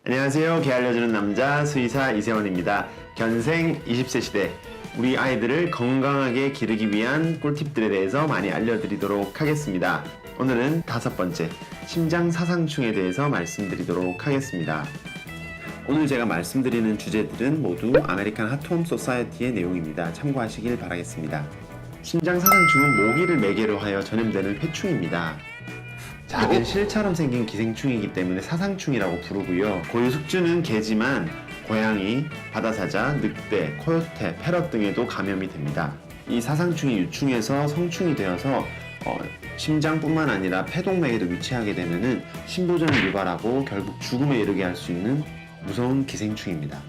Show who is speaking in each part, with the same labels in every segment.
Speaker 1: 안녕하세요. 개 알려주는 남자 수의사 이세원입니다. 견생 20세 시대 우리 아이들을 건강하게 기르기 위한 꿀팁들에 대해서 많이 알려드리도록 하겠습니다. 오늘은 5번째 심장사상충에 대해서 말씀드리도록 하겠습니다. 오늘 제가 말씀드리는 주제들은 모두 아메리칸 하트홈 소사이어티의 내용입니다. 참고하시길 바라겠습니다. 심장사상충은 모기를 매개로 하여 전염되는 회충입니다. 작은 실처럼 생긴 기생충이기 때문에 사상충이라고 부르고요. 고유 숙주는 개지만 고양이, 바다사자, 늑대, 코요테, 패럿 등에도 감염이 됩니다. 이 사상충이 유충해서 성충이 되어서 심장뿐만 아니라 폐동맥에도 위치하게 되면은 심부전을 유발하고 결국 죽음에 이르게 할 수 있는 무서운 기생충입니다.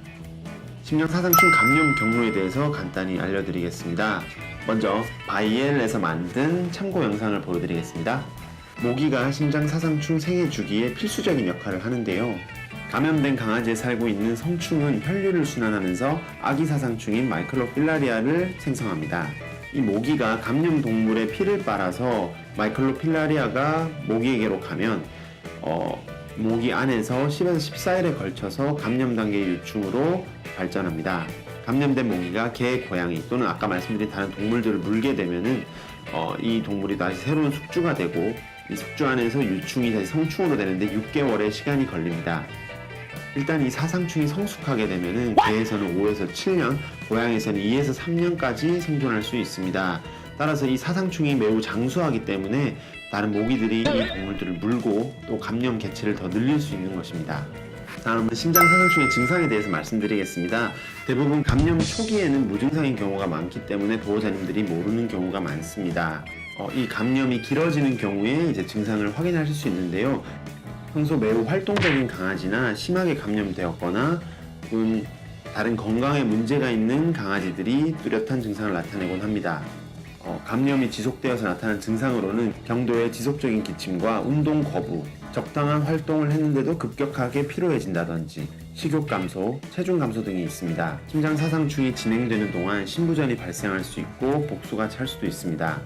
Speaker 1: 심장사상충 감염 경로에 대해서 간단히 알려드리겠습니다. 먼저 바이엘에서 만든 참고 영상을 보여드리겠습니다. 모기가 심장사상충 생애 주기에 필수적인 역할을 하는데요. 감염된 강아지에 살고 있는 성충은 혈류를 순환하면서 아기 사상충인 마이클로필라리아를 생성합니다. 이 모기가 감염 동물의 피를 빨아서 마이클로필라리아가 모기에게로 가면 모기 안에서 10에서 14일에 걸쳐서 감염 단계의 유충으로 발전합니다. 감염된 모기가 개, 고양이 또는 아까 말씀드린 다른 동물들을 물게 되면은 이 동물이 다시 새로운 숙주가 되고 이 숙주 안에서 유충이 다시 성충으로 되는데 6개월의 시간이 걸립니다. 일단 이 사상충이 성숙하게 되면은 개에서는 5에서 7년, 고양이에서는 2에서 3년까지 생존할 수 있습니다. 따라서 이 사상충이 매우 장수하기 때문에 다른 모기들이 이 동물들을 물고 또 감염 개체를 더 늘릴 수 있는 것입니다. 다음은 심장사상충의 증상에 대해서 말씀드리겠습니다. 대부분 감염 초기에는 무증상인 경우가 많기 때문에 보호자님들이 모르는 경우가 많습니다. 이 감염이 길어지는 경우에 이제 증상을 확인하실 수 있는데요. 평소 매우 활동적인 강아지나 심하게 감염되었거나 또는 다른 건강에 문제가 있는 강아지들이 뚜렷한 증상을 나타내곤 합니다. 감염이 지속되어서 나타난 증상으로는 경도의 지속적인 기침과 운동 거부, 적당한 활동을 했는데도 급격하게 피로해진다든지 식욕 감소, 체중 감소 등이 있습니다. 심장사상충이 진행되는 동안 심부전이 발생할 수 있고 복수가 찰 수도 있습니다.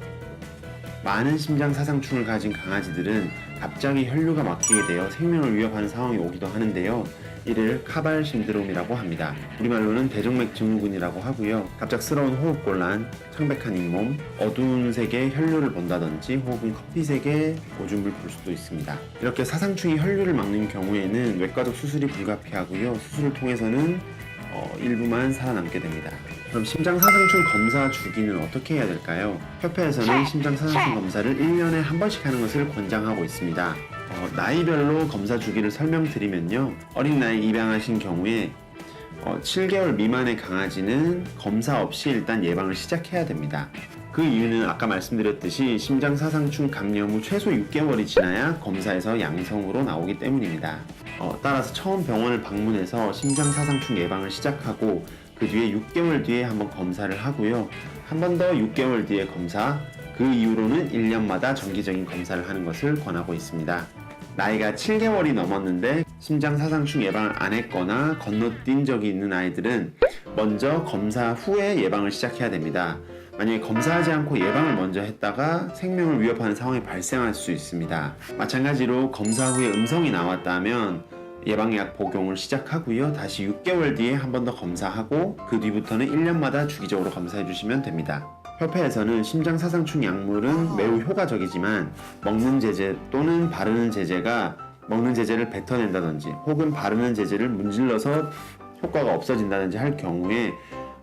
Speaker 1: 많은 심장사상충을 가진 강아지들은 갑자기 혈류가 막히게 되어 생명을 위협하는 상황이 오기도 하는데요. 이를 카발 신드롬이라고 합니다. 우리말로는 대정맥 증후군이라고 하고요. 갑작스러운 호흡곤란, 창백한 잇몸, 어두운 색의 혈류를 본다든지 혹은 커피색의 오줌을 볼 수도 있습니다. 이렇게 사상충이 혈류를 막는 경우에는 외과적 수술이 불가피하고요. 수술을 통해서는 일부만 살아남게 됩니다. 그럼 심장사상충 검사 주기는 어떻게 해야 될까요? 협회에서는 심장사상충 검사를 1년에 한 번씩 하는 것을 권장하고 있습니다. 나이별로 검사 주기를 설명드리면요. 어린 나이 입양하신 경우에 7개월 미만의 강아지는 검사 없이 일단 예방을 시작해야 됩니다. 그 이유는 아까 말씀드렸듯이 심장사상충 감염 후 최소 6개월이 지나야 검사에서 양성으로 나오기 때문입니다. 따라서 처음 병원을 방문해서 심장사상충 예방을 시작하고 그 뒤에 6개월 뒤에 한번 검사를 하고요. 한 번 더 6개월 뒤에 검사, 그 이후로는 1년마다 정기적인 검사를 하는 것을 권하고 있습니다. 나이가 7개월이 넘었는데 심장사상충 예방을 안 했거나 건너뛴 적이 있는 아이들은 먼저 검사 후에 예방을 시작해야 됩니다. 만약에 검사하지 않고 예방을 먼저 했다가 생명을 위협하는 상황이 발생할 수 있습니다. 마찬가지로 검사 후에 음성이 나왔다면 예방약 복용을 시작하고요. 다시 6개월 뒤에 한 번 더 검사하고 그 뒤부터는 1년마다 주기적으로 검사해 주시면 됩니다. 협회에서는 심장사상충 약물은 매우 효과적이지만 먹는 제제 또는 바르는 제제가 먹는 제제를 뱉어낸다든지 혹은 바르는 제제를 문질러서 효과가 없어진다든지 할 경우에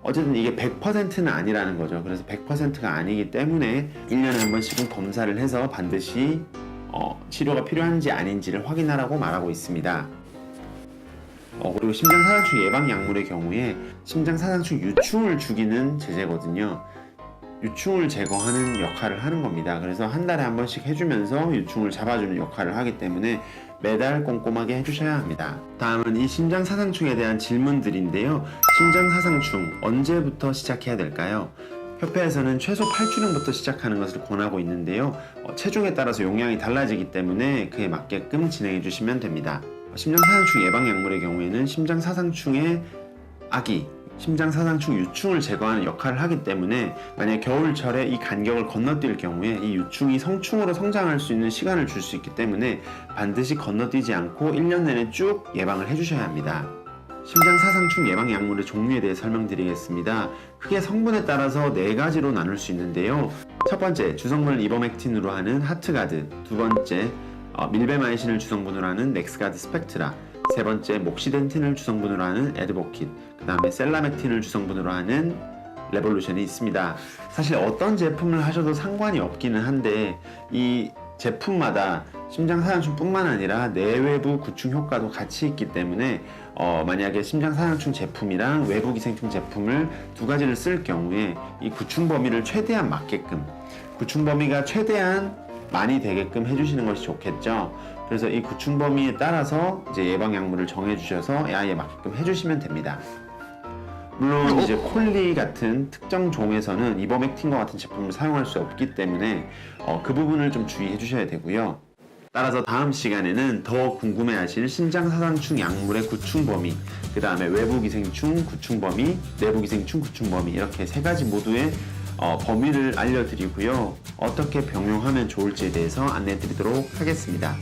Speaker 1: 어쨌든 이게 100%는 아니라는 거죠. 그래서 100%가 아니기 때문에 1년에 한 번씩은 검사를 해서 반드시 치료가 필요한지 아닌지를 확인하라고 말하고 있습니다. 그리고 심장사상충 예방 약물의 경우에 심장사상충 유충을 죽이는 제제거든요. 유충을 제거하는 역할을 하는 겁니다. 그래서 한 달에 한 번씩 해주면서 유충을 잡아주는 역할을 하기 때문에 매달 꼼꼼하게 해주셔야 합니다. 다음은 이 심장사상충에 대한 질문들인데요. 심장사상충 언제부터 시작해야 될까요? 협회에서는 최소 8주년부터 시작하는 것을 권하고 있는데요. 체중에 따라서 용량이 달라지기 때문에 그에 맞게끔 진행해 주시면 됩니다. 심장사상충 예방약물의 경우에는 심장사상충의 아기, 심장 사상충 유충을 제거하는 역할을 하기 때문에 만약 겨울철에 이 간격을 건너뛸 경우에 이 유충이 성충으로 성장할 수 있는 시간을 줄 수 있기 때문에 반드시 건너뛰지 않고 1년 내내 쭉 예방을 해주셔야 합니다. 심장 사상충 예방 약물의 종류에 대해 설명드리겠습니다. 크게 성분에 따라서 4가지로 나눌 수 있는데요. 첫 번째, 주성분을 이버맥틴으로 하는 하트가드. 두 번째, 밀베마이신을 주성분으로 하는 넥스가드 스펙트라. 세 번째, 목시덴틴을 주성분으로 하는 에드보킷. 그 다음에 셀라맥틴을 주성분으로 하는 레볼루션이 있습니다. 사실 어떤 제품을 하셔도 상관이 없기는 한데 이 제품마다 심장 사상충뿐만 아니라 내외부 구충 효과도 같이 있기 때문에 만약에 심장 사상충 제품이랑 외부 기생충 제품을 두 가지를 쓸 경우에 이 구충 범위를 최대한 맞게끔, 구충 범위가 최대한 많이 되게끔 해주시는 것이 좋겠죠. 그래서 이 구충 범위에 따라서 이제 예방 약물을 정해주셔서 아이에 맞게끔 해주시면 됩니다. 물론 이제 콜리 같은 특정 종에서는 이버맥틴과 같은 제품을 사용할 수 없기 때문에 그 부분을 좀 주의해 주셔야 되고요. 따라서 다음 시간에는 더 궁금해하실 심장 사상충 약물의 구충 범위, 그 다음에 외부 기생충 구충 범위, 내부 기생충 구충 범위, 이렇게 3가지 모두의 범위를 알려드리고요. 어떻게 병용하면 좋을지에 대해서 안내해드리도록 하겠습니다.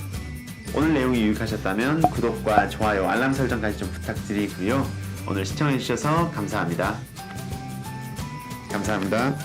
Speaker 1: 오늘 내용이 유익하셨다면 구독과 좋아요, 알람 설정까지 좀 부탁드리고요. 오늘 시청해주셔서 감사합니다. 감사합니다.